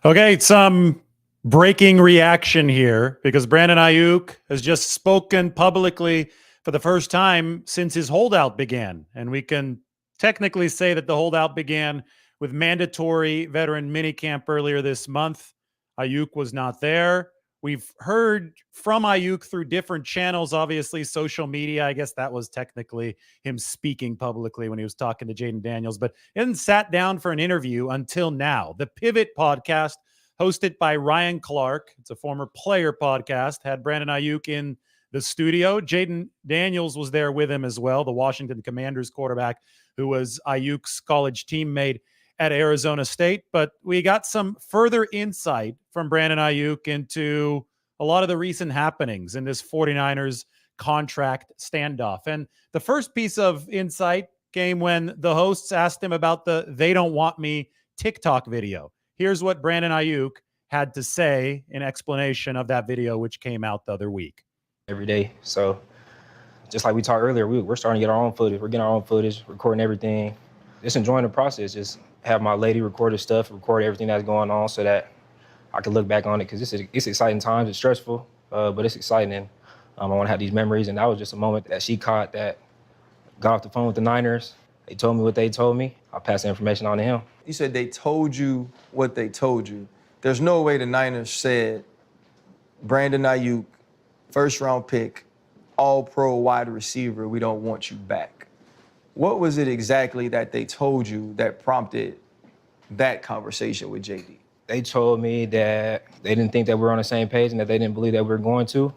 Okay, some breaking reaction here because Brandon Aiyuk has just spoken publicly for the first time since his holdout began. And we can technically say that the holdout began with mandatory veteran minicamp earlier this month. Aiyuk was not there. We've heard from Aiyuk through different channels, obviously, social media. I guess that was technically him speaking publicly when he was talking to Jaden Daniels, but he hadn't sat down for an interview until now. The Pivot podcast, hosted by Ryan Clark, it's a former player podcast, had Brandon Aiyuk in the studio. Jaden Daniels was there with him as well, the Washington Commanders quarterback who was Aiyuk's college teammate at Arizona State. But we got some further insight from Brandon Aiyuk into a lot of the recent happenings in this 49ers contract standoff. And the first piece of insight came when the hosts asked him about the "They Don't Want Me" TikTok video. Here's what Brandon Aiyuk had to say in explanation of that video, which came out the other week. Every day. So just like we talked earlier, we're starting to get our own footage. We're getting our own footage, recording everything. Just enjoying the process. Just have my lady record the stuff, record everything that's going on so that I can look back on it, because it's exciting times. It's stressful, but it's exciting. And I want to have these memories. And that was just a moment that she caught that got off the phone with the Niners. They told me what they told me. I passed the information on to him. You said they told you what they told you. There's no way the Niners said, Brandon Aiyuk, first-round pick, all-pro wide receiver, we don't want you back. What was it exactly that they told you that prompted that conversation with JD? They told me that they didn't think that we were on the same page and that they didn't believe that we were going to.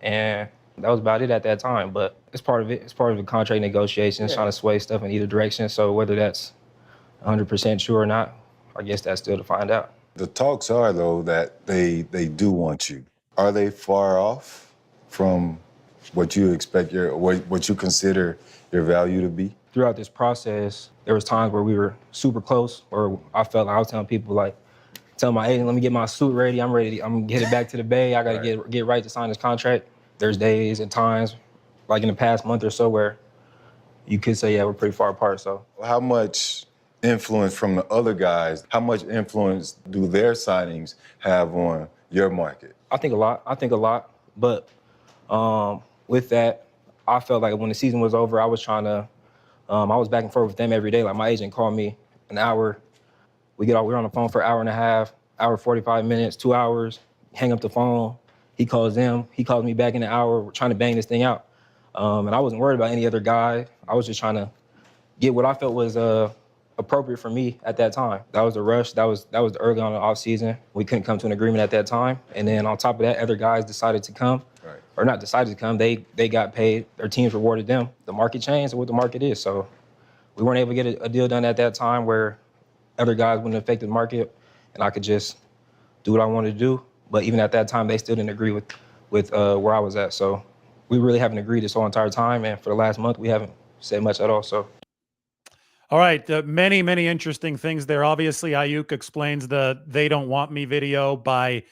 And that was about it at that time. But it's part of it. It's part of the contract negotiations, trying to sway stuff in either direction. So whether that's 100% true or not, I guess that's still to find out. The talks are, though, that they do want you. Are they far off from what you expect what you consider your value to be? Throughout this process, there was times where we were super close, or I felt like I was telling people, like, tell my agent, let me get my suit ready. I'm ready. I'm gonna get it back to the Bay. I gotta get right to sign this contract. There's days and times, like in the past month or so, where you could say, yeah, we're pretty far apart. So how much influence from the other guys, how much influence do their signings have on your market? I think a lot. But with that, I felt like when the season was over, I was trying to, I was back and forth with them every day. Like, my agent called me an hour. We're on the phone for an hour and a half, hour 45 minutes, 2 hours, hang up the phone. He calls them, he calls me back in an hour. We're trying to bang this thing out. And I wasn't worried about any other guy. I was just trying to get what I felt was appropriate for me at that time. That was the rush. That was early on in the off season. We couldn't come to an agreement at that time. And then on top of that, other guys decided to come, or not decided to come. They got paid. Their teams rewarded them. The market changed what the market is. So we weren't able to get a deal done at that time where other guys wouldn't affect the market, and I could just do what I wanted to do. But even at that time, they still didn't agree with where I was at. So we really haven't agreed this whole entire time. And for the last month, we haven't said much at all. So. All right, many, many interesting things there. Obviously, Aiyuk explains the "They Don't Want Me" video by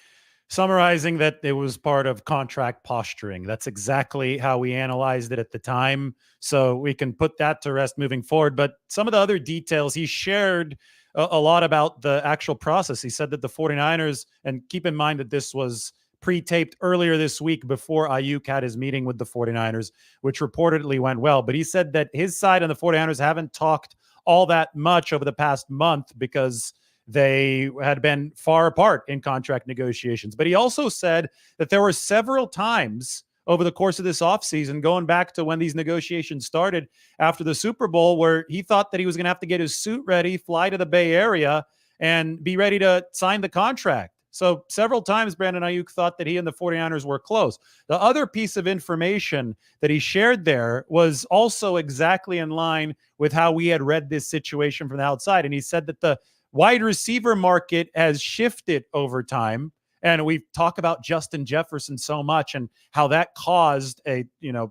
summarizing that it was part of contract posturing. That's exactly how we analyzed it at the time. So we can put that to rest moving forward. But some of the other details, he shared a lot about the actual process. He said that the 49ers, and keep in mind that this was pre-taped earlier this week before Aiyuk had his meeting with the 49ers, which reportedly went well. But he said that his side and the 49ers haven't talked all that much over the past month because they had been far apart in contract negotiations. But he also said that there were several times over the course of this offseason, going back to when these negotiations started after the Super Bowl, where he thought that he was going to have to get his suit ready, fly to the Bay Area, and be ready to sign the contract. So several times Brandon Aiyuk thought that he and the 49ers were close. The other piece of information that he shared there was also exactly in line with how we had read this situation from the outside. And he said that the wide receiver market has shifted over time. And we talk about Justin Jefferson so much and how that caused a,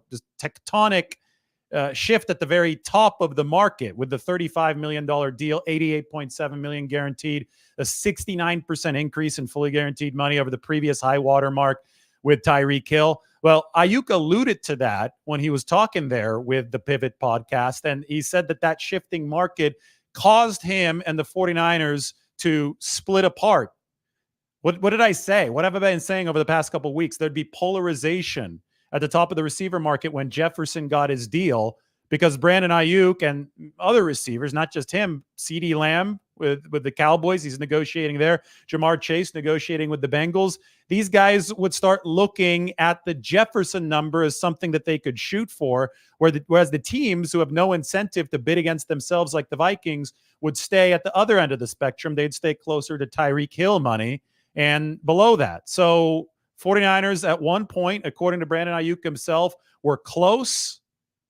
just tectonic shift at the very top of the market with the $35 million deal, $88.7 million guaranteed, a 69% increase in fully guaranteed money over the previous high water mark with Tyreek Hill. Well, Aiyuk alluded to that when he was talking there with the Pivot podcast. And he said that that shifting market caused him and the 49ers to split apart. What did I say? What have I been saying over the past couple of weeks? There'd be polarization at the top of the receiver market when Jefferson got his deal because Brandon Aiyuk and other receivers, not just him, CeeDee Lamb with the Cowboys, he's negotiating there. Jamar Chase negotiating with the Bengals. These guys would start looking at the Jefferson number as something that they could shoot for, whereas the teams who have no incentive to bid against themselves, like the Vikings, would stay at the other end of the spectrum. They'd stay closer to Tyreek Hill money and below that. So 49ers at one point, according to Brandon Aiyuk himself, were close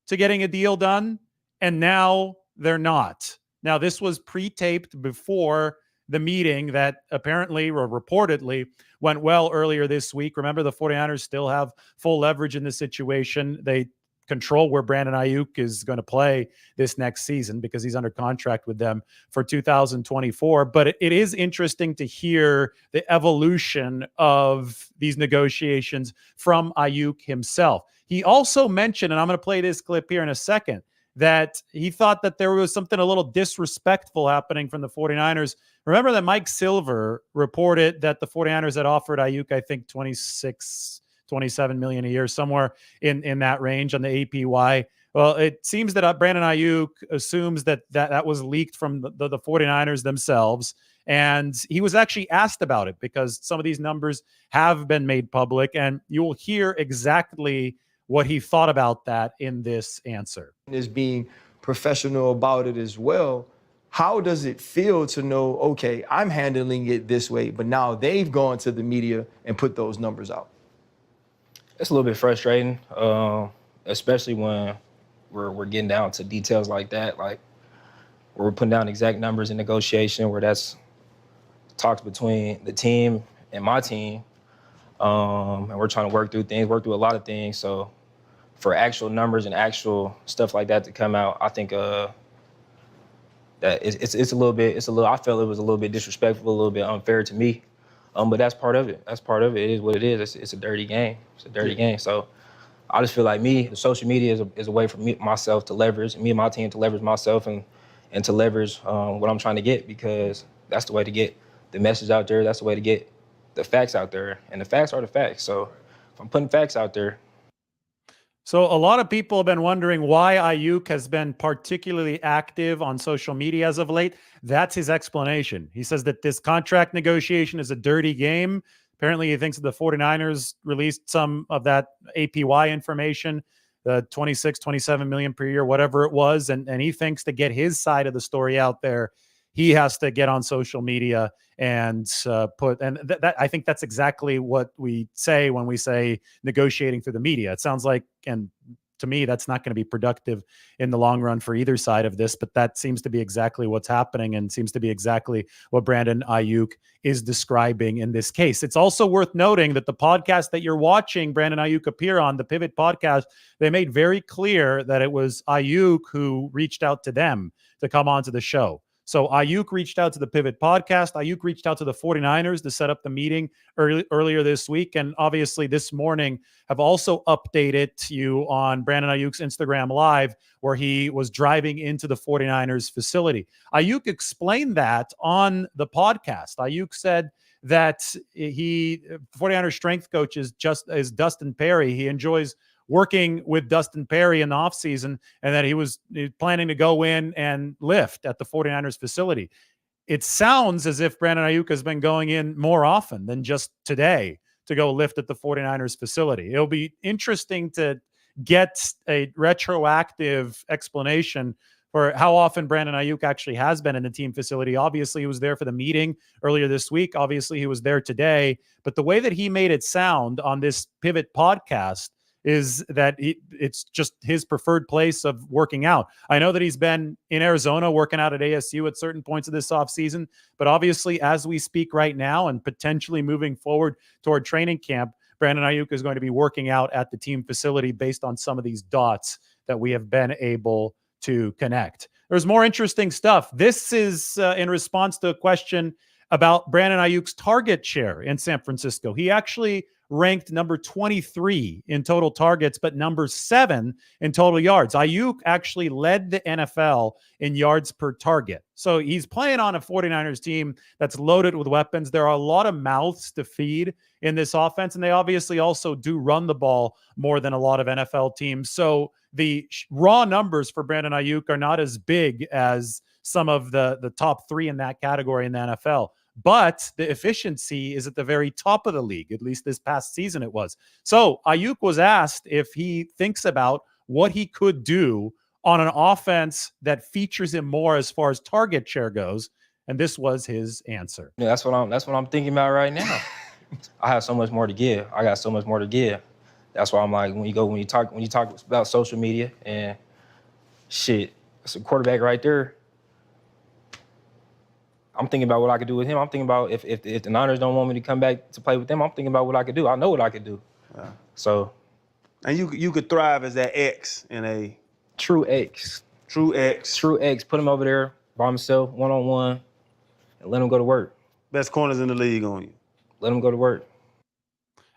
to getting a deal done, and now they're not. Now, this was pre-taped before the meeting that apparently or reportedly went well earlier this week. Remember, the 49ers still have full leverage in this situation. They control where Brandon Aiyuk is going to play this next season because he's under contract with them for 2024. But it is interesting to hear the evolution of these negotiations from Aiyuk himself. He also mentioned, and I'm going to play this clip here in a second, that he thought that there was something a little disrespectful happening from the 49ers. Remember that Mike Silver reported that the 49ers had offered Aiyuk, I think, 27 million a year, somewhere in that range on the APY. Well, it seems that Brandon Aiyuk assumes that was leaked from the 49ers themselves. And he was actually asked about it because some of these numbers have been made public, and you will hear exactly what he thought about that in this answer. Is being professional about it as well. How does it feel to know, okay, I'm handling it this way, but now they've gone to the media and put those numbers out? It's a little bit frustrating, especially when we're getting down to details like that, like where we're putting down exact numbers in negotiation, where that's talks between the team and my team, and we're trying to work through a lot of things. So for actual numbers and actual stuff like that to come out, I think that it's a little. I felt it was a little bit disrespectful, a little bit unfair to me. But that's part of it. It is what it is. It's a dirty game. Game. So I just feel like the social media is a way for myself to leverage, me and my team to leverage myself and to leverage what I'm trying to get, because that's the way to get the message out there. That's the way to get the facts out there. And the facts are the facts. So if I'm putting facts out there. So a lot of people have been wondering why Aiyuk has been particularly active on social media as of late. That's his explanation. He says that this contract negotiation is a dirty game. Apparently, he thinks that the 49ers released some of that APY information, the 27 million per year, whatever it was. And he thinks to get his side of the story out there, he has to get on social media and I think that's exactly what we say when we say negotiating through the media. It sounds like, and to me, that's not going to be productive in the long run for either side of this, but that seems to be exactly what's happening and seems to be exactly what Brandon Aiyuk is describing in this case. It's also worth noting that the podcast that you're watching Brandon Aiyuk appear on, the Pivot podcast, they made very clear that it was Aiyuk who reached out to them to come onto the show. So Aiyuk reached out to the Pivot podcast. Aiyuk reached out to the 49ers to set up the meeting earlier this week. And obviously this morning have also updated you on Brandon Aiyuk's Instagram Live, where he was driving into the 49ers facility. Aiyuk explained that on the podcast. Aiyuk said that 49ers strength coach is Dustin Perry. He enjoys working with Dustin Perry in the offseason, and that he was planning to go in and lift at the 49ers facility. It sounds as if Brandon Aiyuk has been going in more often than just today to go lift at the 49ers facility. It'll be interesting to get a retroactive explanation for how often Brandon Aiyuk actually has been in the team facility. Obviously, he was there for the meeting earlier this week. Obviously, he was there today. But the way that he made it sound on this Pivot podcast is that it's just his preferred place of working out. I know that he's been in Arizona working out at ASU at certain points of this offseason, but obviously as we speak right now and potentially moving forward toward training camp, Brandon Aiyuk is going to be working out at the team facility based on some of these dots that we have been able to connect. There's more interesting stuff. This is in response to a question about Brandon Aiyuk's target share in San Francisco. He actually ranked number 23 in total targets, but number 7 in total yards. Aiyuk actually led the NFL in yards per target. So he's playing on a 49ers team that's loaded with weapons. There are a lot of mouths to feed in this offense, and they obviously also do run the ball more than a lot of NFL teams. So the raw numbers for Brandon Aiyuk are not as big as some of the top 3 in that category in the NFL. But the efficiency is at the very top of the league, at least this past season it was. So Aiyuk was asked if he thinks about what he could do on an offense that features him more as far as target share goes, and this was his answer. Yeah, that's what I'm thinking about right now. I have so much more to give. I got so much more to give. That's why I'm like, when you talk about social media and shit, it's a quarterback right there. I'm thinking about what I could do with him. I'm thinking about if the Niners don't want me to come back to play with them, I'm thinking about what I could do. I know what I could do. Yeah. So. And you could thrive as that X in a True X. true X. True X. Put him over there by himself, one-on-one, and let him go to work. Best corners in the league on you. Let him go to work.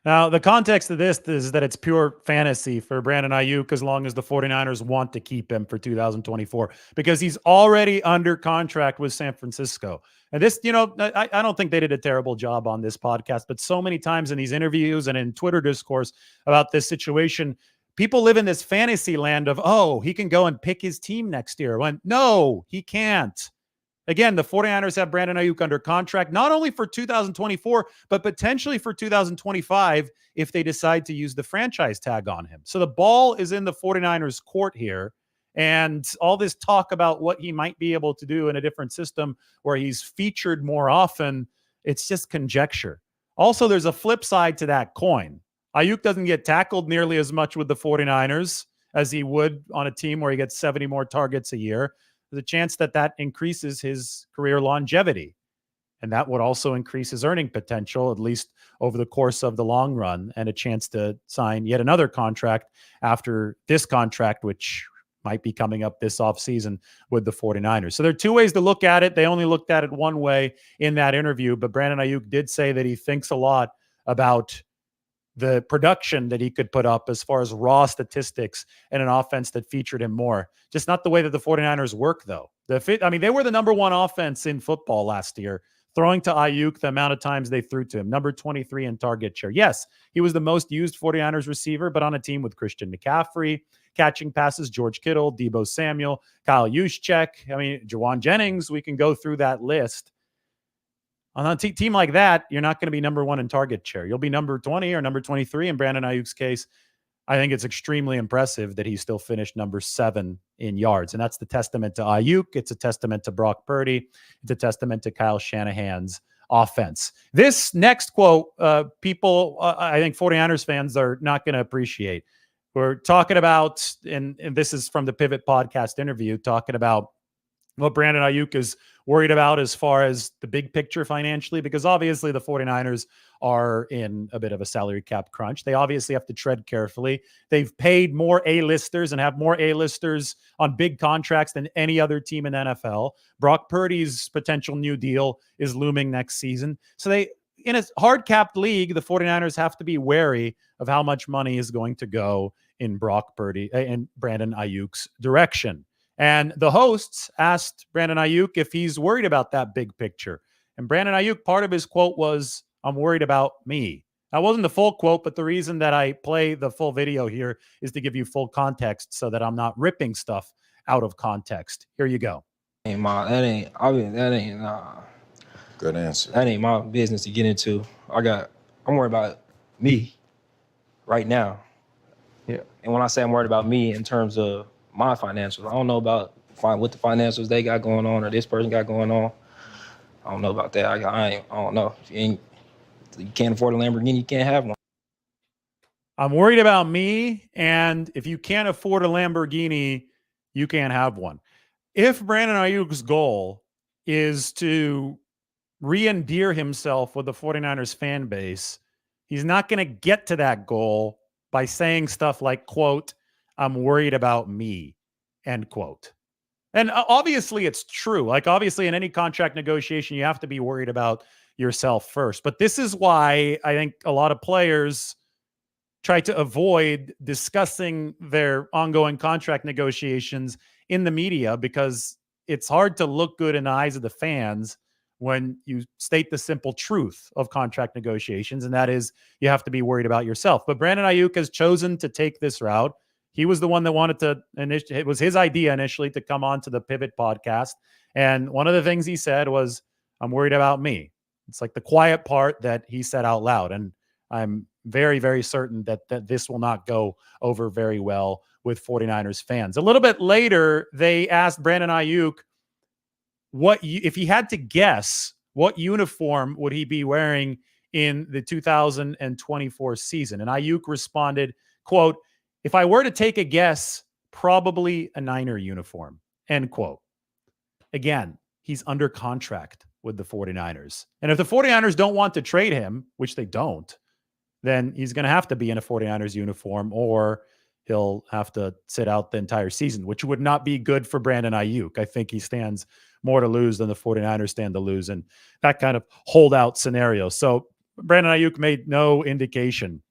Now, the context of this is that it's pure fantasy for Brandon Aiyuk as long as the 49ers want to keep him for 2024 because he's already under contract with San Francisco. And this, I don't think they did a terrible job on this podcast, but so many times in these interviews and in Twitter discourse about this situation, people live in this fantasy land of, oh, he can go and pick his team next year. When no, he can't. Again, the 49ers have Brandon Aiyuk under contract, not only for 2024, but potentially for 2025 if they decide to use the franchise tag on him. So the ball is in the 49ers court here. And all this talk about what he might be able to do in a different system where he's featured more often, it's just conjecture. Also, there's a flip side to that coin. Aiyuk doesn't get tackled nearly as much with the 49ers as he would on a team where he gets 70 more targets a year. There's a chance that increases his career longevity. And that would also increase his earning potential, at least over the course of the long run, and a chance to sign yet another contract after this contract, which might be coming up this offseason with the 49ers. So there are two ways to look at it. They only looked at it one way in that interview, but Brandon Aiyuk did say that he thinks a lot about the production that he could put up as far as raw statistics in an offense that featured him more. Just not the way that the 49ers work, though. They were the number 1 offense in football last year, throwing to Aiyuk the amount of times they threw to him, number 23 in target share. Yes, he was the most used 49ers receiver, but on a team with Christian McCaffrey, catching passes, George Kittle, Deebo Samuel, Kyle Juszczyk, Jawan Jennings, we can go through that list. On a team like that, you're not going to be number 1 in target share. You'll be number 20 or number 23 in Brandon Aiyuk's case. I think it's extremely impressive that he still finished number 7 in yards. And that's the testament to Aiyuk. It's a testament to Brock Purdy. It's a testament to Kyle Shanahan's offense. This next quote, people, I think 49ers fans are not going to appreciate. We're talking about, and this is from the Pivot podcast interview, talking about what Brandon Aiyuk is worried about as far as the big picture financially, because obviously the 49ers are in a bit of a salary cap crunch. They obviously have to tread carefully. They've paid more A-listers and have more A-listers on big contracts than any other team in NFL. Brock Purdy's potential new deal is looming next season. So in a hard-capped league, the 49ers have to be wary of how much money is going to go in Brock Purdy and Brandon Aiyuk's direction. And the hosts asked Brandon Aiyuk if he's worried about that big picture. And Brandon Aiyuk, part of his quote was, "I'm worried about me." That wasn't the full quote, but the reason that I play the full video here is to give you full context so that I'm not ripping stuff out of context. Here you go. Good answer. That ain't my business to get into. I'm worried about me right now. Yeah. And when I say I'm worried about me in terms of my financials, I don't know about what the financials they got going on or this person got going on. I don't know about that. I don't know. If you can't afford a Lamborghini, you can't have one. I'm worried about me, and if you can't afford a Lamborghini, you can't have one. If Brandon Aiyuk's goal is to re-endear himself with the 49ers fan base, he's not going to get to that goal by saying stuff like, quote, "I'm worried about me," end quote. And obviously it's true. Like obviously in any contract negotiation, you have to be worried about yourself first. But this is why I think a lot of players try to avoid discussing their ongoing contract negotiations in the media, because it's hard to look good in the eyes of the fans when you state the simple truth of contract negotiations, and that is you have to be worried about yourself. But Brandon Aiyuk has chosen to take this route. He was the one that wanted to it was his idea initially to come on to the Pivot podcast. And one of the things he said was, I'm worried about me. It's like the quiet part that he said out loud. And I'm very, very certain that this will not go over very well with 49ers fans. A little bit later, they asked Brandon Aiyuk if he had to guess, what uniform would he be wearing in the 2024 season? And Aiyuk responded, quote, if I were to take a guess, probably a Niner uniform, end quote. Again, he's under contract with the 49ers. And if the 49ers don't want to trade him, which they don't, then he's going to have to be in a 49ers uniform, or he'll have to sit out the entire season, which would not be good for Brandon Aiyuk. I think he stands more to lose than the 49ers stand to lose in that kind of holdout scenario. So Brandon Aiyuk made no indication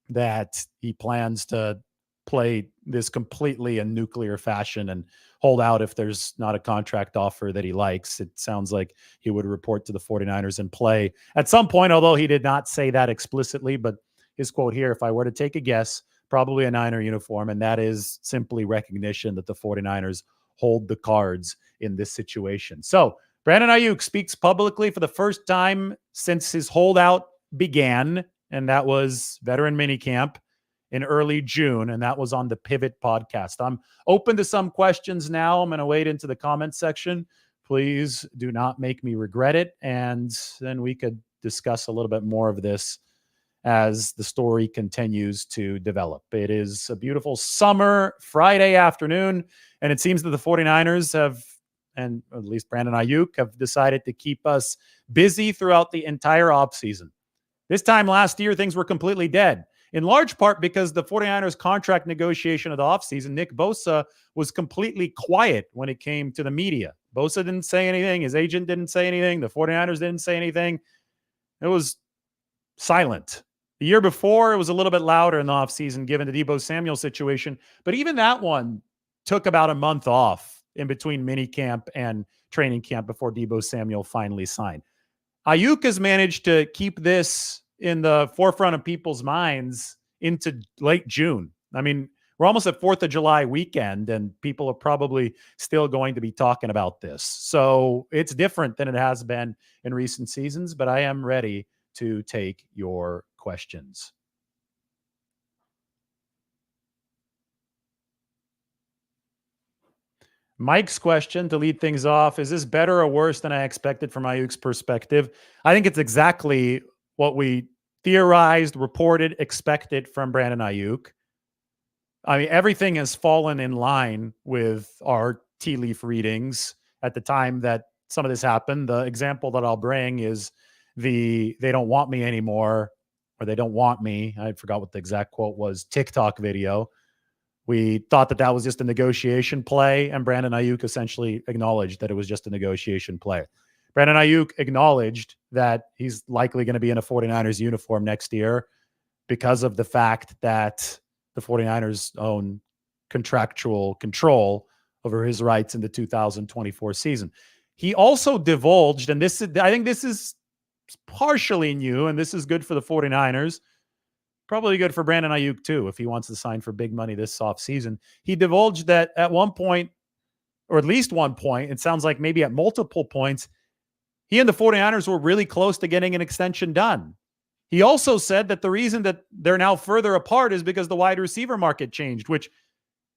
that he plans to play this completely in nuclear fashion and hold out if there's not a contract offer that he likes. It sounds like he would report to the 49ers and play at some point, although he did not say that explicitly. But his quote here, if I were to take a guess, probably a Niner uniform. And that is simply recognition that the 49ers hold the cards in this situation. So Brandon Aiyuk speaks publicly for the first time since his holdout began, and that was veteran minicamp in early June, and that was on the Pivot podcast. I'm open to some questions now. I'm going to wade into the comment section. Please do not make me regret it, and then we could discuss a little bit more of this as the story continues to develop. It is a beautiful summer Friday afternoon, and it seems that the 49ers have, and at least Brandon Aiyuk, have decided to keep us busy throughout the entire offseason. This time last year, things were completely dead, in large part because the 49ers contract negotiation of the offseason, Nick Bosa was completely quiet when it came to the media. Bosa didn't say anything. His agent didn't say anything. The 49ers didn't say anything. It was silent. The year before, it was a little bit louder in the offseason given the Deebo Samuel situation. But even that one took about a month off in between minicamp and training camp before Deebo Samuel finally signed. Aiyuk has managed to keep this in the forefront of people's minds into late June. I mean, we're almost at 4th of July weekend, and people are probably still going to be talking about this. So it's different than it has been in recent seasons, but I am ready to take your questions. Mike's question to lead things off, is this better or worse than I expected from Aiyuk's perspective? I think it's exactly what we theorized, reported, expected from Brandon Aiyuk. I mean, everything has fallen in line with our tea leaf readings at the time that some of this happened. The example that I'll bring is they don't want me anymore, or they don't want me. I forgot what the exact quote was, TikTok video. We thought that was just a negotiation play, and Brandon Aiyuk essentially acknowledged that it was just a negotiation play. Brandon Aiyuk acknowledged that he's likely going to be in a 49ers uniform next year because of the fact that the 49ers own contractual control over his rights in the 2024 season. He also divulged, and I think this is partially new, and this is good for the 49ers, probably good for Brandon Aiyuk too, if he wants to sign for big money this offseason. He divulged that at one point, or at least one point, it sounds like maybe at multiple points, he and the 49ers were really close to getting an extension done. He also said that the reason that they're now further apart is because the wide receiver market changed, which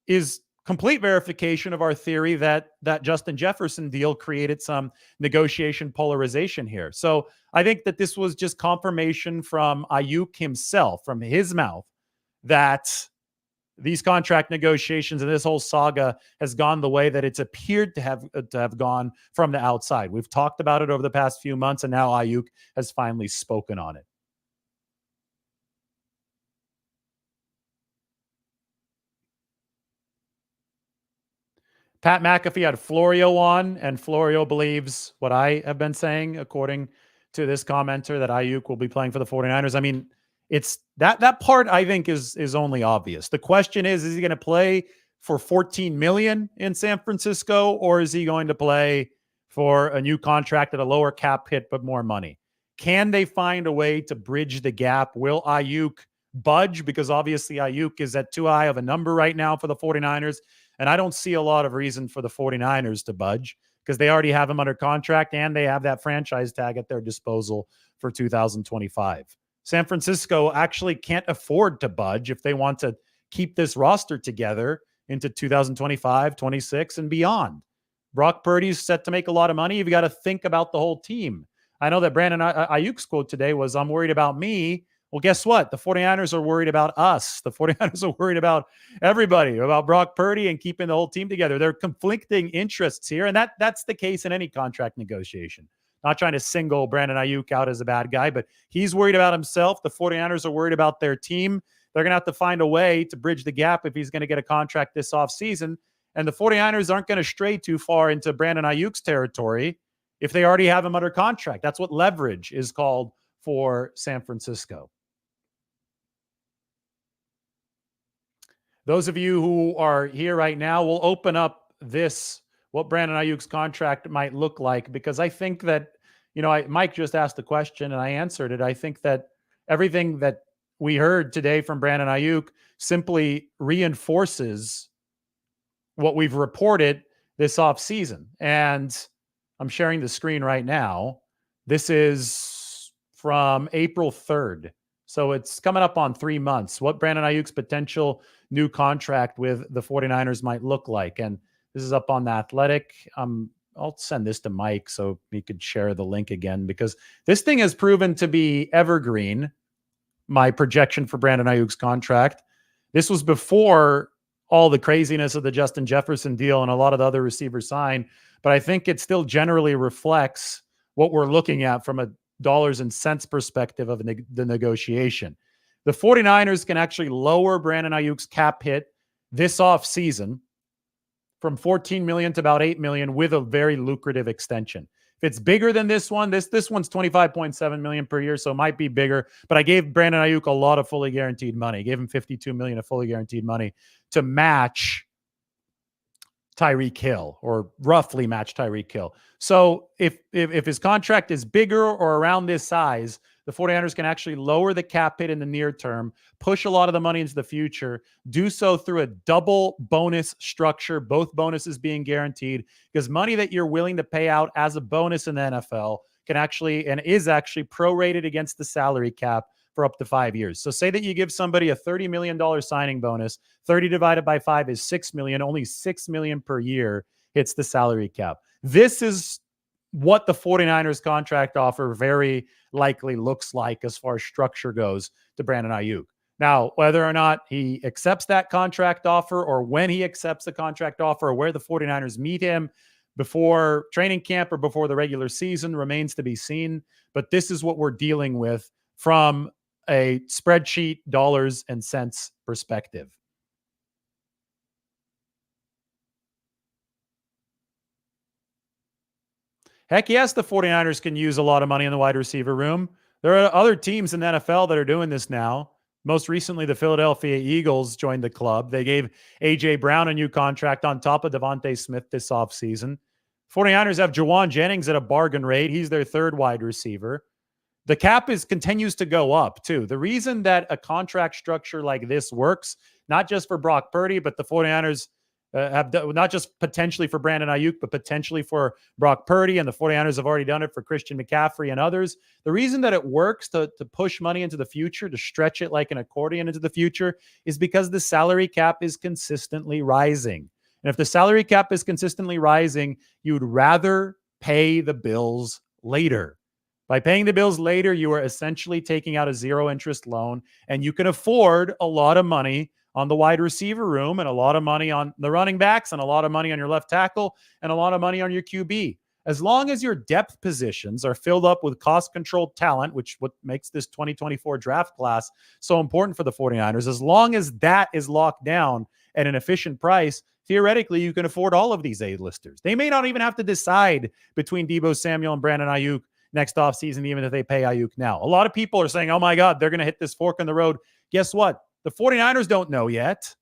is complete verification of our theory that Justin Jefferson deal created some negotiation polarization here. So I think that this was just confirmation from Aiyuk himself, from his mouth, that these contract negotiations and this whole saga has gone the way that it's appeared to have gone from the outside. We've talked about it over the past few months, and now Aiyuk has finally spoken on it. Pat McAfee had Florio on, and Florio believes what I have been saying, according to this commenter, that Aiyuk will be playing for the 49ers. I mean, it's that part I think is only obvious. The question is he going to play for 14 million in San Francisco, or is he going to play for a new contract at a lower cap hit but more money? Can they find a way to bridge the gap? Will Aiyuk budge? Because obviously Aiyuk is at too high of a number right now for the 49ers. And I don't see a lot of reason for the 49ers to budge because they already have him under contract and they have that franchise tag at their disposal for 2025. San Francisco actually can't afford to budge if they want to keep this roster together into 2025, 26, and beyond. Brock Purdy's set to make a lot of money. You've got to think about the whole team. I know that Brandon Aiyuk's quote today was, "I'm worried about me." Well, guess what? The 49ers are worried about us. The 49ers are worried about everybody, about Brock Purdy and keeping the whole team together. There are conflicting interests here, and that's the case in any contract negotiation. Not trying to single Brandon Aiyuk out as a bad guy, but he's worried about himself. The 49ers are worried about their team. They're going to have to find a way to bridge the gap if he's going to get a contract this offseason. And the 49ers aren't going to stray too far into Brandon Aiyuk's territory if they already have him under contract. That's what leverage is called for San Francisco. Those of you who are here right now, will open up this, what Brandon Aiyuk's contract might look like, because I think that, Mike just asked the question and I answered it. I think that everything that we heard today from Brandon Aiyuk simply reinforces what we've reported this offseason. And I'm sharing the screen right now. This is from April 3rd. So it's coming up on 3 months, what Brandon Aiyuk's potential new contract with the 49ers might look like. And this is up on The Athletic. I'll send this to Mike so he could share the link again, because this thing has proven to be evergreen, my projection for Brandon Aiyuk's contract. This was before all the craziness of the Justin Jefferson deal and a lot of the other receivers signed, but I think it still generally reflects what we're looking at from a dollars and cents perspective of the negotiation. The 49ers can actually lower Brandon Aiyuk's cap hit this offseason from 14 million to about 8 million with a very lucrative extension. If it's bigger than this one, this one's 25.7 million per year, so it might be bigger. But I gave Brandon Aiyuk a lot of fully guaranteed money. I gave him 52 million of fully guaranteed money to match Tyreek Hill, or roughly match Tyreek Hill. So if his contract is bigger or around this size, the 49ers can actually lower the cap hit in the near term, push a lot of the money into the future, do so through a double bonus structure, both bonuses being guaranteed, because money that you're willing to pay out as a bonus in the NFL can actually, and is actually, prorated against the salary cap for up to 5 years. So say that you give somebody a $30 million signing bonus, 30 divided by 5 is 6 million, only 6 million per year hits the salary cap. This is what the 49ers contract offer very likely looks like as far as structure goes to Brandon Aiyuk. Now, whether or not he accepts that contract offer, or when he accepts the contract offer, or where the 49ers meet him before training camp or before the regular season, remains to be seen. But this is what we're dealing with from a spreadsheet, dollars and cents perspective. Heck yes, the 49ers can use a lot of money in the wide receiver room. There are other teams in the NFL that are doing this now. Most recently, the Philadelphia Eagles joined the club. They gave A.J. Brown a new contract on top of Devontae Smith this offseason. 49ers have Jawan Jennings at a bargain rate. He's their third wide receiver. The cap continues to go up, too. The reason that a contract structure like this works, not just for Brock Purdy, but the 49ers have done, not just potentially for Brandon Aiyuk, but potentially for Brock Purdy, and the 49ers have already done it for Christian McCaffrey and others. The reason that it works to push money into the future, to stretch it like an accordion into the future, is because the salary cap is consistently rising. And if the salary cap is consistently rising, you'd rather pay the bills later. By paying the bills later, you are essentially taking out a zero-interest loan, and you can afford a lot of money on the wide receiver room, and a lot of money on the running backs, and a lot of money on your left tackle, and a lot of money on your QB. As long as your depth positions are filled up with cost-controlled talent, which what makes this 2024 draft class so important for the 49ers, as long as that is locked down at an efficient price, theoretically, you can afford all of these A-listers. They may not even have to decide between Deebo Samuel and Brandon Aiyuk next offseason, even if they pay Aiyuk now. A lot of people are saying, oh my God, they're going to hit this fork in the road. Guess what? The 49ers don't know yet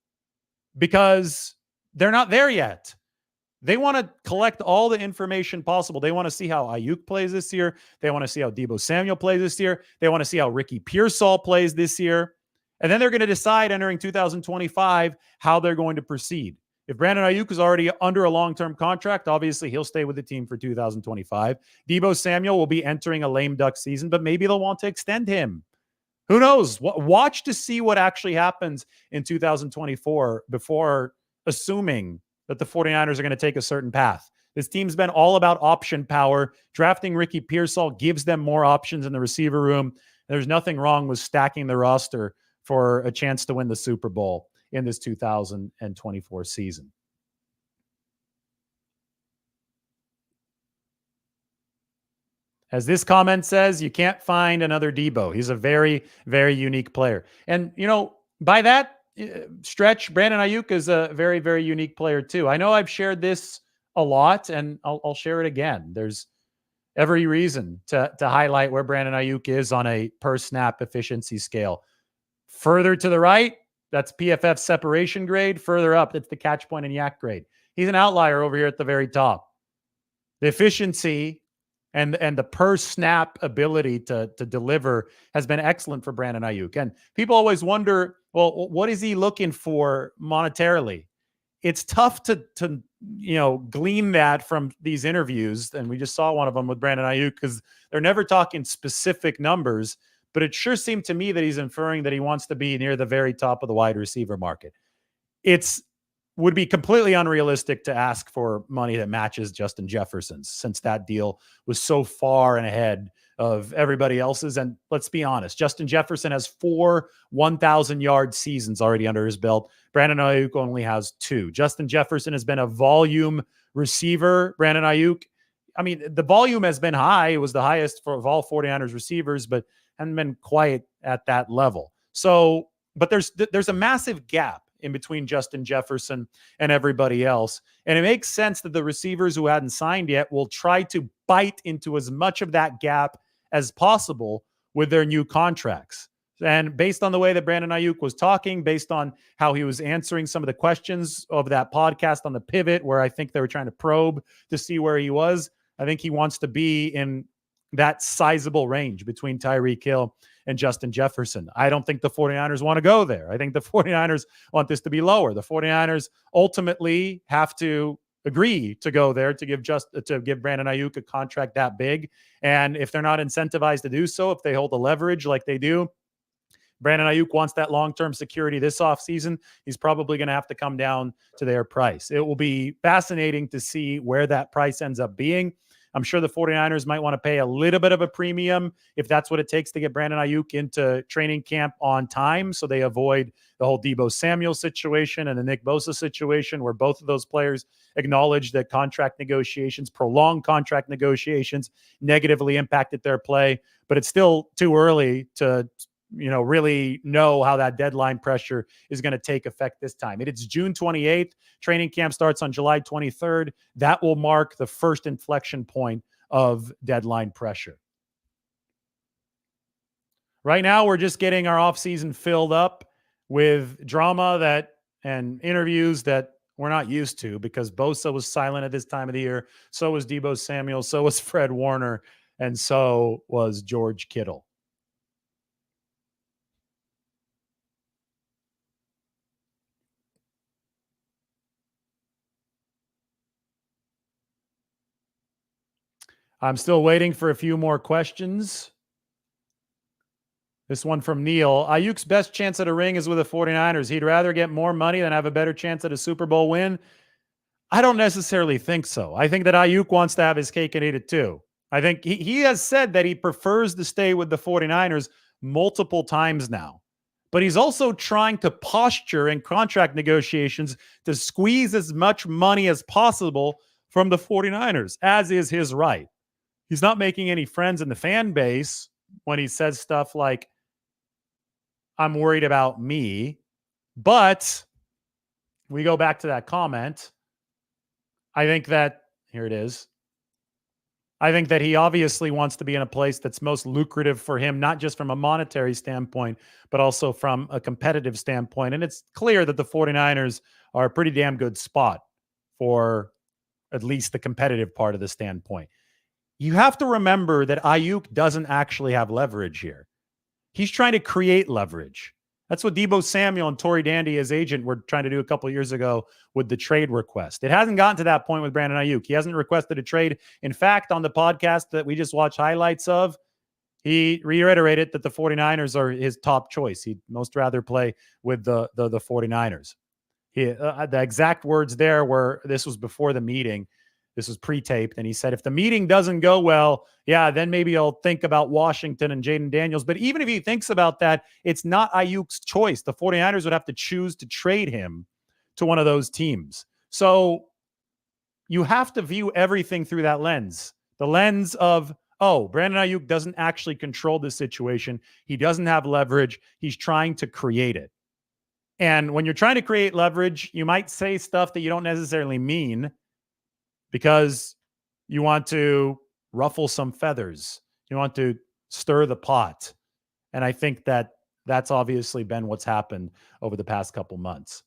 because they're not there yet. They want to collect all the information possible. They want to see how Aiyuk plays this year. They want to see how Deebo Samuel plays this year. They want to see how Ricky Pearsall plays this year. And then they're going to decide entering 2025 how they're going to proceed. If Brandon Aiyuk is already under a long-term contract, obviously he'll stay with the team for 2025. Deebo Samuel will be entering a lame duck season, but maybe they'll want to extend him. Who knows? Watch to see what actually happens in 2024 before assuming that the 49ers are going to take a certain path. This team's been all about option power. Drafting Ricky Pearsall gives them more options in the receiver room. There's nothing wrong with stacking the roster for a chance to win the Super Bowl in this 2024 season. As this comment says, you can't find another Deebo. He's a very, very unique player. And, by that stretch, Brandon Aiyuk is a very, very unique player too. I know I've shared this a lot, and I'll share it again. There's every reason to highlight where Brandon Aiyuk is on a per snap efficiency scale. Further to the right, that's PFF separation grade. Further up, that's the catch point and yak grade. He's an outlier over here at the very top. The efficiency and the per snap ability to deliver has been excellent for Brandon Aiyuk. And people always wonder, well, what is he looking for monetarily? It's tough to glean that from these interviews. And we just saw one of them with Brandon Aiyuk because they're never talking specific numbers, but it sure seemed to me that he's inferring that he wants to be near the very top of the wide receiver market. Would be completely unrealistic to ask for money that matches Justin Jefferson's, since that deal was so far and ahead of everybody else's. And let's be honest, Justin Jefferson has 4 1,000-yard seasons already under his belt. Brandon Aiyuk only has 2. Justin Jefferson has been a volume receiver. Brandon Aiyuk, the volume has been high. It was the highest of all 49ers receivers, but hasn't been quite at that level. So, but there's a massive gap in between Justin Jefferson and everybody else. And it makes sense that the receivers who hadn't signed yet will try to bite into as much of that gap as possible with their new contracts. And based on the way that Brandon Aiyuk was talking, based on how he was answering some of the questions of that podcast on the Pivot, where I think they were trying to probe to see where he was, I think he wants to be in that sizable range between Tyreek Hill and Justin Jefferson. I don't think the 49ers want to go there. I think the 49ers want this to be lower. The 49ers ultimately have to agree to go there to give Brandon Aiyuk a contract that big. And if they're not incentivized to do so, if they hold the leverage like they do, Brandon Aiyuk wants that long-term security this offseason. He's probably going to have to come down to their price. It will be fascinating to see where that price ends up being. I'm sure the 49ers might want to pay a little bit of a premium if that's what it takes to get Brandon Aiyuk into training camp on time, so they avoid the whole Deebo Samuel situation and the Nick Bosa situation, where both of those players acknowledged that prolonged contract negotiations negatively impacted their play. But it's still too early to really know how that deadline pressure is going to take effect this time. It's June 28th. Training camp starts on July 23rd. That will mark the first inflection point of deadline pressure. Right now, we're just getting our offseason filled up with drama and interviews that we're not used to, because Bosa was silent at this time of the year. So was Deebo Samuel. So was Fred Warner. And so was George Kittle. I'm still waiting for a few more questions. This one from Neil. Aiyuk's best chance at a ring is with the 49ers. He'd rather get more money than have a better chance at a Super Bowl win. I don't necessarily think so. I think that Aiyuk wants to have his cake and eat it too. I think he has said that he prefers to stay with the 49ers multiple times now. But he's also trying to posture in contract negotiations to squeeze as much money as possible from the 49ers, as is his right. He's not making any friends in the fan base when he says stuff like, I'm worried about me. But we go back to that comment. I think that, here it is. I think that he obviously wants to be in a place that's most lucrative for him, not just from a monetary standpoint, but also from a competitive standpoint. And it's clear that the 49ers are a pretty damn good spot for at least the competitive part of the standpoint. You have to remember that Aiyuk doesn't actually have leverage here. He's trying to create leverage. That's what Deebo Samuel and Tory Dandy, his agent, were trying to do a couple of years ago with the trade request. It hasn't gotten to that point with Brandon Aiyuk. He hasn't requested a trade. In fact, on the podcast that we just watched highlights of, he reiterated that the 49ers are his top choice. He'd most rather play with the 49ers. The exact words there were, this was before the meeting. This was pre-taped. And he said, if the meeting doesn't go well, yeah, then maybe I'll think about Washington and Jaden Daniels. But even if he thinks about that, it's not Aiyuk's choice. The 49ers would have to choose to trade him to one of those teams. So you have to view everything through that lens. The lens of, oh, Brandon Aiyuk doesn't actually control this situation. He doesn't have leverage. He's trying to create it. And when you're trying to create leverage, you might say stuff that you don't necessarily mean, because you want to ruffle some feathers. You want to stir the pot. And I think that that's obviously been what's happened over the past couple months.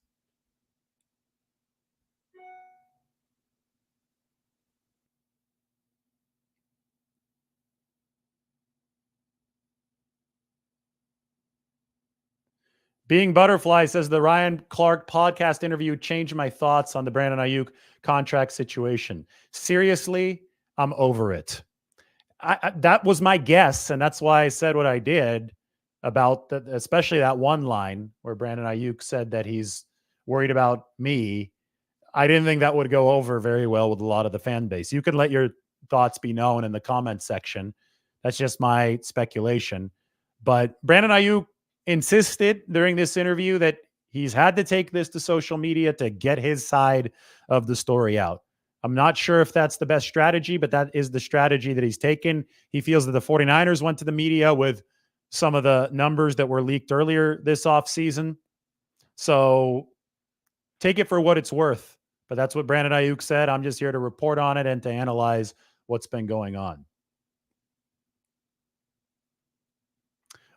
Being Butterfly says the Ryan Clark podcast interview changed my thoughts on the Brandon Aiyuk contract situation. Seriously, I'm over it. That was my guess, and that's why I said what I did about especially that one line where Brandon Aiyuk said that he's worried about me. I didn't think that would go over very well with a lot of the fan base. You can let your thoughts be known in the comment section. That's just my speculation. But Brandon Aiyuk insisted during this interview that he's had to take this to social media to get his side of the story out. I'm not sure if that's the best strategy, but that is the strategy that he's taken. He feels that the 49ers went to the media with some of the numbers that were leaked earlier this offseason. So take it for what it's worth. But that's what Brandon Aiyuk said. I'm just here to report on it and to analyze what's been going on.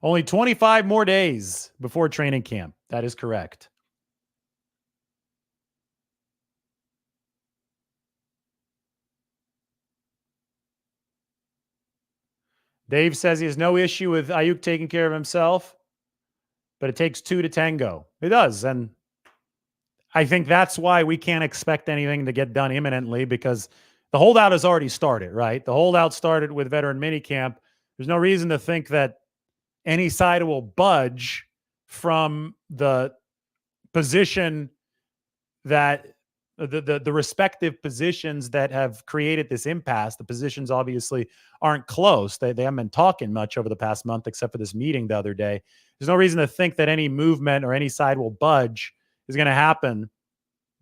Only 25 more days before training camp. That is correct. Dave says he has no issue with Aiyuk taking care of himself, but it takes two to tango. It does. And I think that's why we can't expect anything to get done imminently, because the holdout has already started, right? The holdout started with veteran minicamp. There's no reason to think that any side will budge from the position that the respective positions that have created this impasse. The positions obviously aren't close. They haven't been talking much over the past month, except for this meeting the other day. There's no reason to think that any movement or any side will budge is going to happen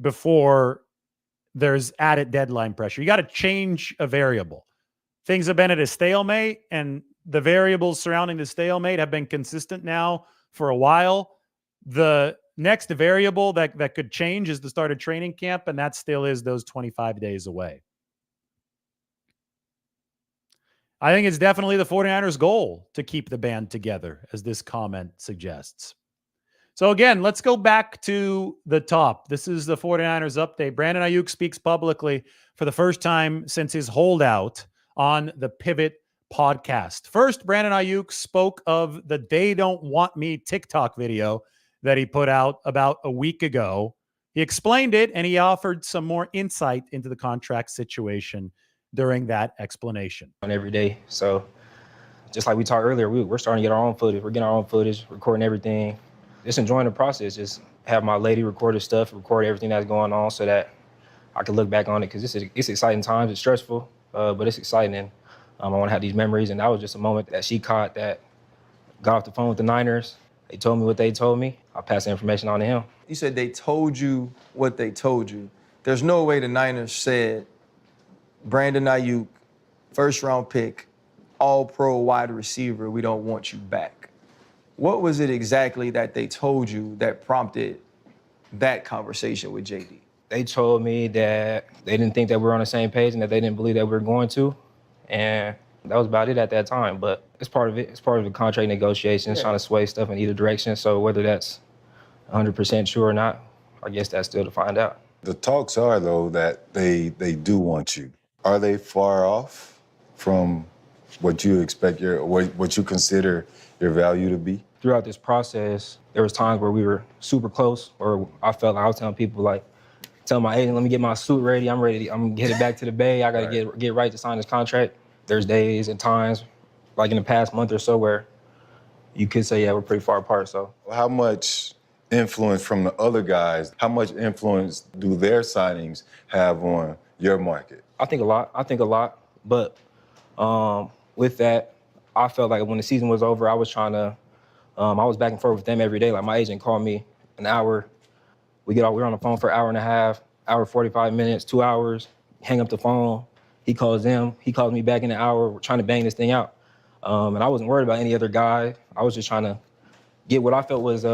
before there's added deadline pressure. You got to change a variable. Things have been at a stalemate, and the variables surrounding the stalemate have been consistent now for a while. The next variable that could change is the start of training camp, and that still is those 25 days away. I think it's definitely the 49ers' goal to keep the band together, as this comment suggests. So again, let's go back to the top. This is the 49ers update. Brandon Aiyuk speaks publicly for the first time since his holdout on the Pivot podcast. First, Brandon Aiyuk spoke of the "They Don't Want Me" TikTok video that he put out about a week ago. He explained it, and he offered some more insight into the contract situation during that explanation. On every day. So just like we talked earlier, we're starting to get our own footage. We're getting our own footage, recording everything. Just enjoying the process. Just have my lady record his stuff, record everything that's going on so that I can look back on it, because it's exciting times. It's stressful, but it's exciting. And I want to have these memories. And that was just a moment that she caught that got off the phone with the Niners. They told me what they told me. I passed the information on to him. You said they told you what they told you. There's no way the Niners said, Brandon Aiyuk, first-round pick, all-pro wide receiver, we don't want you back. What was it exactly that they told you that prompted that conversation with JD? They told me that they didn't think that we were on the same page and that they didn't believe that we were going to. And that was about it at that time. But it's part of it. It's part of the contract negotiations, trying to sway stuff in either direction. So whether that's 100% true or not, I guess that's still to find out. The talks are, though, that they do want you. Are they far off from what you expect what you consider your value to be? Throughout this process, there was times where we were super close, or I felt like I was telling people, like, tell my agent, let me get my suit ready. I'm ready. I'm gonna get it back to the Bay. I gotta get right to sign this contract. There's days and times, like in the past month or so, where you could say, yeah, we're pretty far apart. So How much influence from the other guys, how much influence do their signings have on your market? I think a lot. But with that, I felt like when the season was over, I was trying to, I was back and forth with them every day. Like my agent called me an hour. We're on the phone for an hour and a half, hour 45 minutes, 2 hours, hang up the phone. He calls them, he calls me back in an hour. We're trying to bang this thing out. And I wasn't worried about any other guy. I was just trying to get what I felt was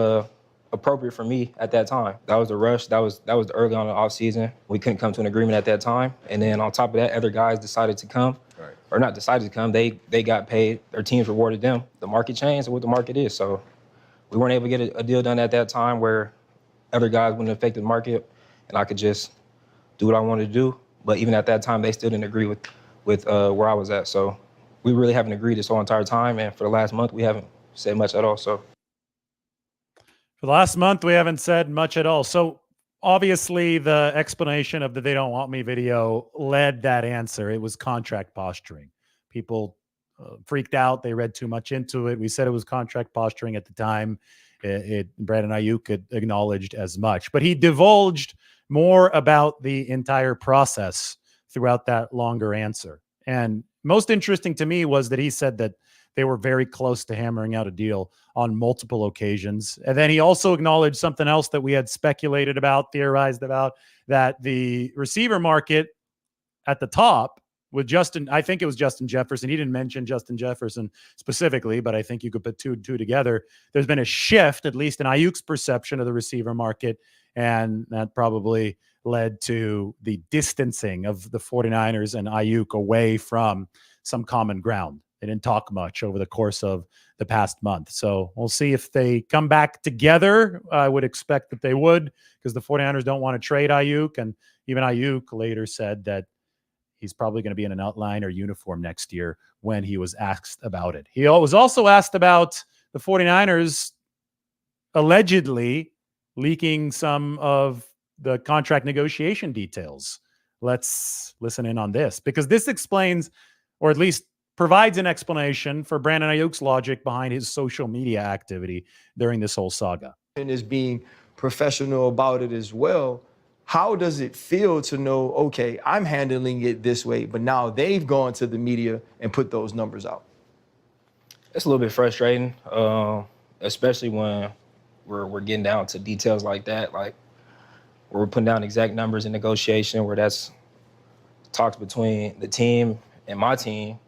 appropriate for me at that time. That was the rush. That was the early on in the off season. We couldn't come to an agreement at that time. And then on top of that, other guys decided to come, or not decided to come. They got paid. Their teams rewarded them. The market changed what the market is. So we weren't able to get a deal done at that time where other guys wouldn't affect the market, and I could just do what I wanted to do. But even at that time, they still didn't agree with where I was at. So we really haven't agreed this whole entire time. And for the last month, we haven't said much at all. So For the last month, we haven't said much at all. So obviously the explanation of the "they don't want me" video led that answer. It was contract posturing. People freaked out. They read too much into it. We said it was contract posturing at the time. Brandon Aiyuk had acknowledged as much, but he divulged more about the entire process throughout that longer answer. And most interesting to me was that he said that they were very close to hammering out a deal on multiple occasions. And then he also acknowledged something else that we had speculated about, theorized about, that the receiver market at the top with Justin, I think it was Justin Jefferson. He didn't mention Justin Jefferson specifically, but I think you could put two and two together. There's been a shift, at least in Aiyuk's perception of the receiver market, and that probably led to the distancing of the 49ers and Aiyuk away from some common ground. They didn't talk much over the course of the past month. So we'll see if they come back together. I would expect that they would, because the 49ers don't want to trade Aiyuk. And even Aiyuk later said that he's probably going to be in an outline or uniform next year when he was asked about it. He was also asked about the 49ers allegedly leaking some of the contract negotiation details. Let's listen in on this, because this explains, or at least provides an explanation for Brandon Aiyuk's logic behind his social media activity during this whole saga. And is being professional about it as well. How does it feel to know, okay, I'm handling it this way, but now they've gone to the media and put those numbers out? it's a little bit frustrating, especially when we're getting down to details like that, like where we're putting down exact numbers in negotiation, where that's talks between the team and my team,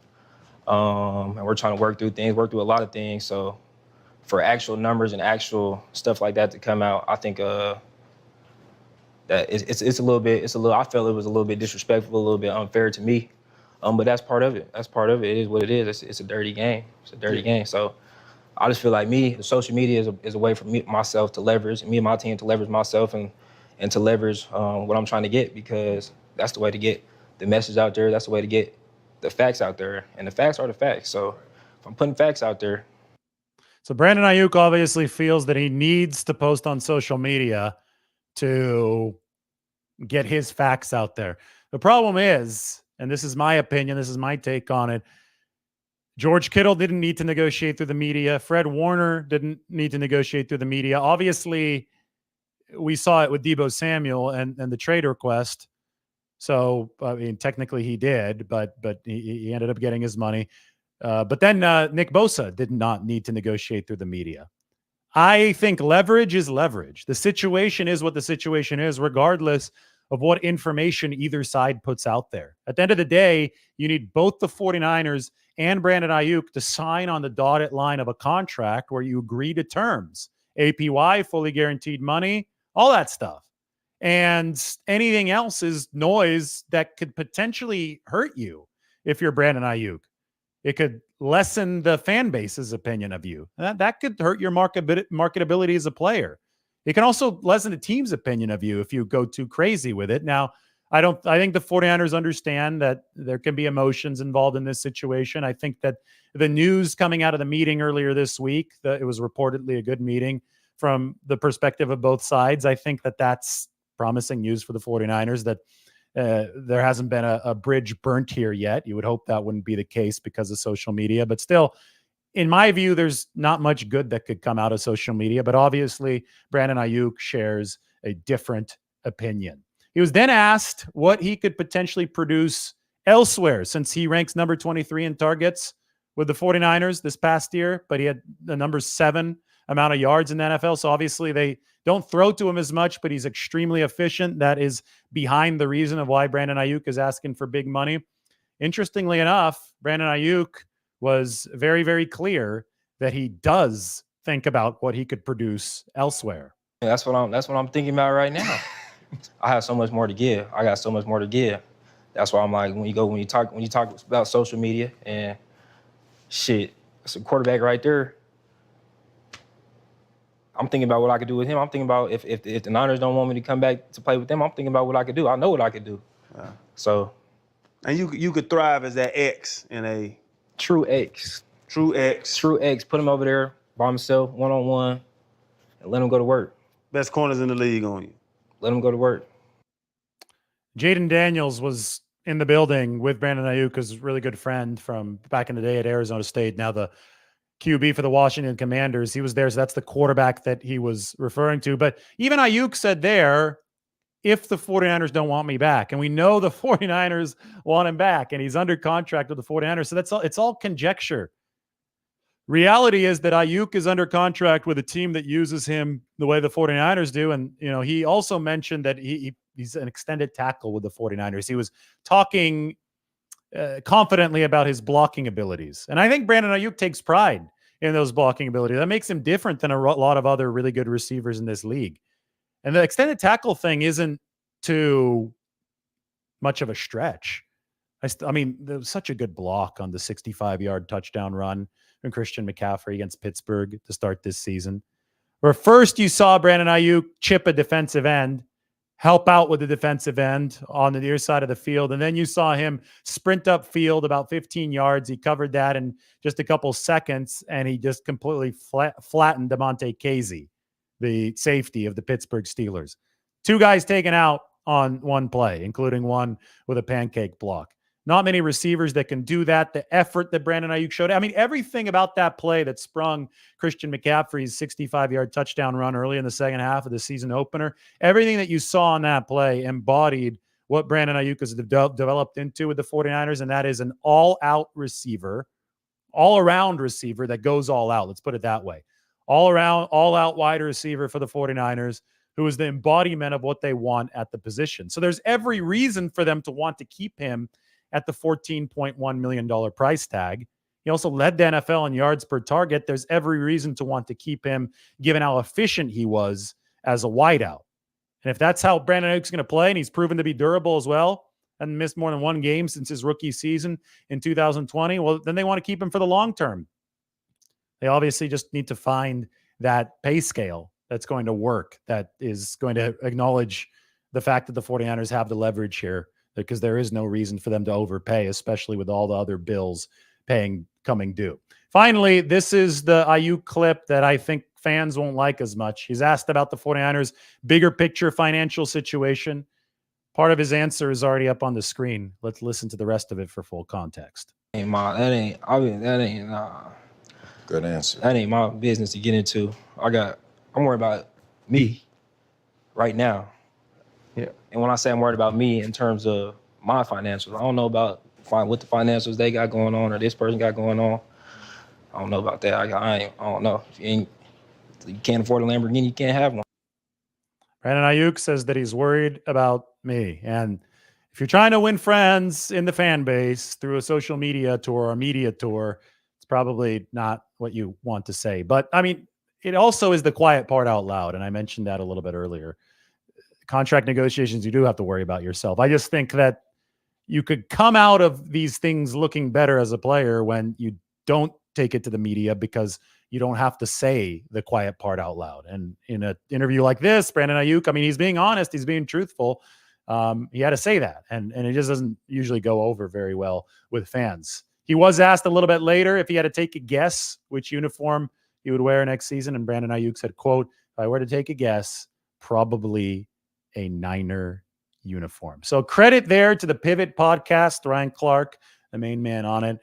and we're trying to work through a lot of things. So for actual numbers and actual stuff like that to come out, I think that it's a little. I felt it was a little bit disrespectful, a little bit unfair to me. But that's part of it. It is what it is. It's a dirty game. Game. So I just feel like the social media is a way for myself to leverage, me and my team to leverage myself and to leverage what I'm trying to get, because that's the way to get the message out there. That's the way to get the facts out there. And the facts are the facts. So if I'm putting facts out there. So Brandon Aiyuk obviously feels that he needs to post on social media to get his facts out there. The problem is, and this is my opinion, this is my take on it, George Kittle didn't need to negotiate through the media. Fred Warner didn't need to negotiate through the media. Obviously, we saw it with Deebo Samuel and the trade request. So, I mean, technically he did, but he ended up getting his money. But then Nick Bosa did not need to negotiate through the media. I think leverage is leverage. The situation is what the situation is, regardless of what information either side puts out there. At the end of the day, you need both the 49ers and Brandon Aiyuk to sign on the dotted line of a contract where you agree to terms. APY, fully guaranteed money, all that stuff. And anything else is noise that could potentially hurt you if you're Brandon Aiyuk. It could lessen the fan base's opinion of you. That could hurt your marketability as a player. It can also lessen the team's opinion of you if you go too crazy with it. Now, I think the 49ers understand that there can be emotions involved in this situation. I think that the news coming out of the meeting earlier this week, that it was reportedly a good meeting from the perspective of both sides. I think that that's promising news for the 49ers, that there hasn't been a bridge burnt here yet. You would hope that wouldn't be the case because of social media, but still, in my view, there's not much good that could come out of social media. But obviously, Brandon Aiyuk shares a different opinion. He was then asked what he could potentially produce elsewhere, since he ranks number 23 in targets with the 49ers this past year, but he had the number 7 amount of yards in the NFL. So obviously they don't throw to him as much, but he's extremely efficient. That is behind the reason of why Brandon Aiyuk is asking for big money. Interestingly enough, Brandon Aiyuk was very, very clear that he does think about what he could produce elsewhere. Yeah, that's what I'm thinking about right now. I have so much more to give. I got so much more to give. That's why I'm like, when you talk about social media and shit, it's a quarterback right there. I'm thinking about what I could do with him. I'm thinking about if the Niners don't want me to come back to play with them, I'm thinking about what I could do. I know what I could do. So, And you could thrive as that X in a true X. true X. True X. Put him over there by himself, one-on-one, and let him go to work. Best corners in the league on you. Let him go to work. Jaden Daniels was in the building with Brandon Aiyuk, his really good friend from back in the day at Arizona State, now the QB for the Washington Commanders. He was there, so that's the quarterback that he was referring to. But even Aiyuk said there, if the 49ers don't want me back, and we know the 49ers want him back, and he's under contract with the 49ers, so it's all conjecture. Reality is that Aiyuk is under contract with a team that uses him the way the 49ers do. And, he also mentioned that he's an extended tackle with the 49ers. He was talking confidently about his blocking abilities. And I think Brandon Aiyuk takes pride in those blocking abilities. That makes him different than a lot of other really good receivers in this league. And the extended tackle thing isn't too much of a stretch. I mean, there was such a good block on the 65-yard touchdown run from Christian McCaffrey against Pittsburgh to start this season, where first you saw Brandon Aiyuk chip a defensive end, help out with the defensive end on the near side of the field, and then you saw him sprint up field about 15 yards. He covered that in just a couple seconds, and he just completely flattened Damontae Kazee, the safety of the Pittsburgh Steelers. 2 guys taken out on one play, including one with a pancake block. Not many receivers that can do that. The effort that Brandon Aiyuk showed. I mean, everything about that play that sprung Christian McCaffrey's 65-yard touchdown run early in the second half of the season opener, everything that you saw on that play embodied what Brandon Aiyuk has developed into with the 49ers, and that is an all-out receiver, all-around receiver that goes all out. Let's put it that way. All-around, all-out wide receiver for the 49ers, who is the embodiment of what they want at the position. So there's every reason for them to want to keep him at the $14.1 million price tag. He also led the NFL in yards per target. There's every reason to want to keep him, given how efficient he was as a wideout. And if that's how Brandon Aiyuk's going to play, and he's proven to be durable as well, and missed more than one game since his rookie season in 2020, well, then they want to keep him for the long term. They obviously just need to find that pay scale that's going to work, that is going to acknowledge the fact that the 49ers have the leverage here, because there is no reason for them to overpay, especially with all the other bills coming due. Finally, this is the Aiyuk clip that I think fans won't like as much. He's asked about the 49ers' bigger picture financial situation. Part of his answer is already up on the screen. Let's listen to the rest of it for full context. Good answer. That ain't my business to get into. I'm worried about me right now. Yeah. And when I say I'm worried about me in terms of my financials, I don't know about what the financials they got going on or this person got going on. I don't know about that. I don't know. If you can't afford a Lamborghini, you can't have one. Brandon Aiyuk says that he's worried about me. And if you're trying to win friends in the fan base through a social media tour or a media tour, it's probably not what you want to say. But I mean, it also is the quiet part out loud. And I mentioned that a little bit earlier. Contract negotiations, you do have to worry about yourself. I just think that you could come out of these things looking better as a player when you don't take it to the media, because you don't have to say the quiet part out loud. And in an interview like this, Brandon Aiyuk, I mean, he's being honest, he's being truthful. He had to say that, and it just doesn't usually go over very well with fans. He was asked a little bit later if he had to take a guess which uniform he would wear next season, and Brandon Aiyuk said, quote, "If I were to take a guess, probably a Niner uniform." So credit there to the Pivot podcast, Ryan Clark, the main man on it.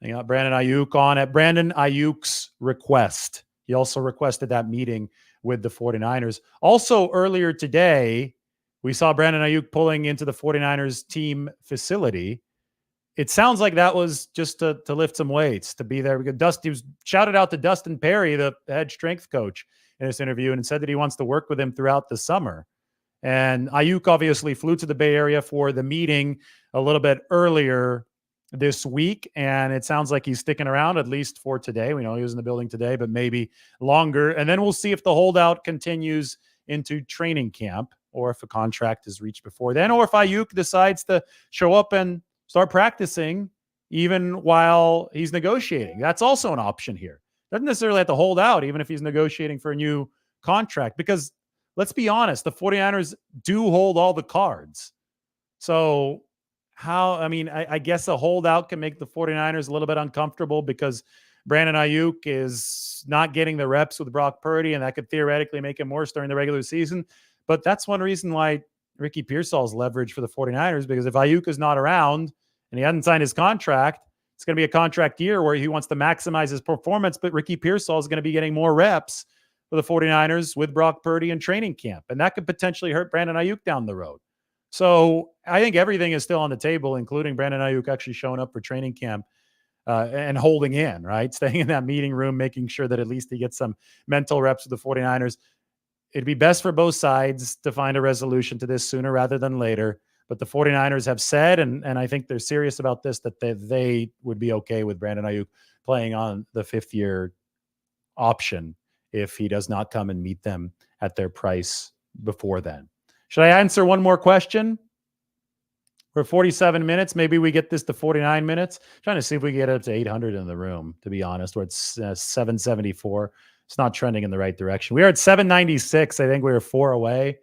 They got Brandon Aiyuk on at Brandon Aiyuk's request. He also requested that meeting with the 49ers. Also earlier today, we saw Brandon Aiyuk pulling into the 49ers team facility. It sounds like that was just to lift some weights, to be there. Because he was shouted out to Dustin Perry, the head strength coach, in this interview, and said that he wants to work with him throughout the summer. And Aiyuk obviously flew to the Bay Area for the meeting a little bit earlier this week, and it sounds like he's sticking around at least for today. We know he was in the building today, but maybe longer. And then we'll see if the holdout continues into training camp, or if a contract is reached before then, or if Aiyuk decides to show up and start practicing even while he's negotiating. That's also an option here. Doesn't necessarily have to hold out even if he's negotiating for a new contract, because let's be honest, the 49ers do hold all the cards. So I guess a holdout can make the 49ers a little bit uncomfortable, because Brandon Aiyuk is not getting the reps with Brock Purdy, and that could theoretically make him worse during the regular season. But that's one reason why Ricky Pearsall's leverage for the 49ers, because if Aiyuk is not around and he hasn't signed his contract, it's going to be a contract year where he wants to maximize his performance, but Ricky Pearsall is going to be getting more reps for the 49ers with Brock Purdy in training camp. And that could potentially hurt Brandon Aiyuk down the road. So I think everything is still on the table, including Brandon Aiyuk actually showing up for training camp and holding in, right? Staying in that meeting room, making sure that at least he gets some mental reps with the 49ers. It'd be best for both sides to find a resolution to this sooner rather than later. But the 49ers have said, and I think they're serious about this, that they would be okay with Brandon Aiyuk playing on the 5th-year option if he does not come and meet them at their price before then. Should I answer one more question? We're 47 minutes. Maybe we get this to 49 minutes. Trying to see if we can get it up to 800 in the room, to be honest, where it's 774. It's not trending in the right direction. We are at 796. I think we were 4 away.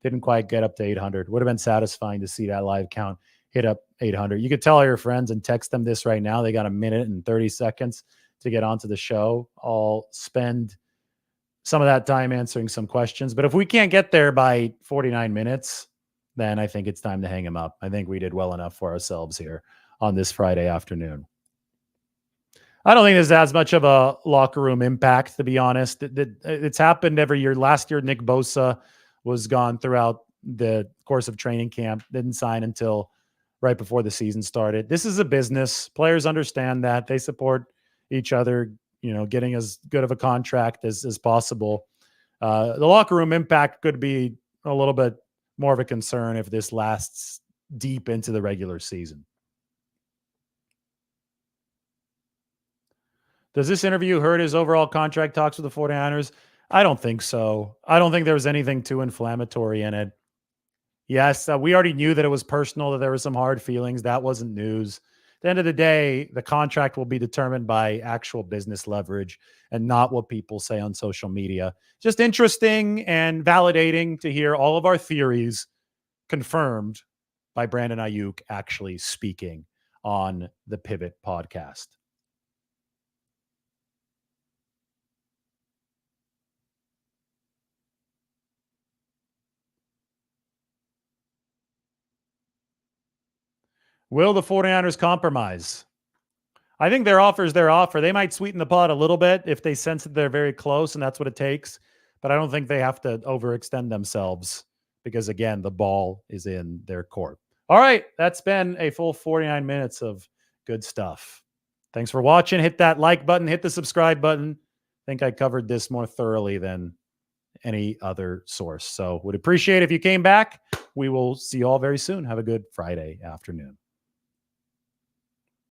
Didn't quite get up to 800. Would have been satisfying to see that live count hit up 800. You could tell all your friends and text them this right now. They got a minute and 30 seconds to get onto the show. I'll spend some of that time answering some questions. But if we can't get there by 49 minutes, then I think it's time to hang him up. I think we did well enough for ourselves here on this Friday afternoon. I don't think there's as much of a locker room impact, to be honest. It's happened every year. Last year, Nick Bosa was gone throughout the course of training camp, didn't sign until right before the season started. This is a business. Players understand that. They support each other, getting as good of a contract as possible. The locker room impact could be a little bit more of a concern if this lasts deep into the regular season. Does this interview hurt his overall contract talks with the 49ers? I don't think so. I don't think there was anything too inflammatory in it. Yes, we already knew that it was personal, that there were some hard feelings. That wasn't news. At the end of the day, the contract will be determined by actual business leverage and not what people say on social media. Just interesting and validating to hear all of our theories confirmed by Brandon Aiyuk actually speaking on the Pivot podcast. Will the 49ers compromise? I think their offer is their offer. They might sweeten the pot a little bit if they sense that they're very close and that's what it takes. But I don't think they have to overextend themselves because, again, the ball is in their court. All right. That's been a full 49 minutes of good stuff. Thanks for watching. Hit that like button. Hit the subscribe button. I think I covered this more thoroughly than any other source. So would appreciate if you came back. We will see you all very soon. Have a good Friday afternoon.